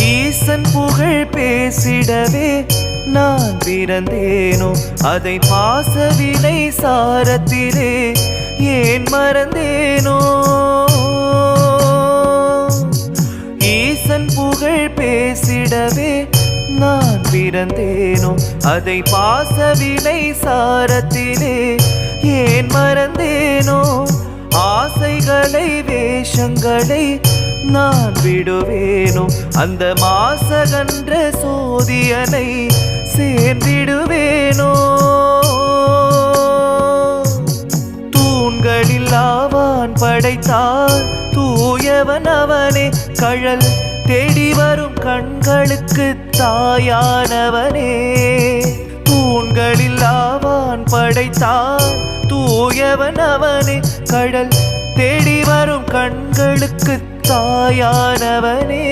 ஈசன் புகழ் பேசிடவே நான் பிறந்தேனோ, அதை பாசவினை சாரத்திலே ஏன் மறந்தேனோ. ஈசன் புகழ் பேசிடவே நான் பிறந்தேனோ, அதை பாசவினை சாரத்திலே ஏன் மறந்தேனோ. ஆசைகளை வேஷங்களை நான் விடுவேனோ, அந்த மாசகன்ற சோதியனை சேர்ந்திடுவேனோ. தூண்களில் ஆவான் படைத்தார் தூயவன் அவனே, கழல் தேடி வரும் கண்களுக்கு தாயானவனே. தூண்களில் ஆவான் படைத்தார் தூயவன் அவனே, கடல் தேடி வரும் கண்களுக்கு தாயானவனே.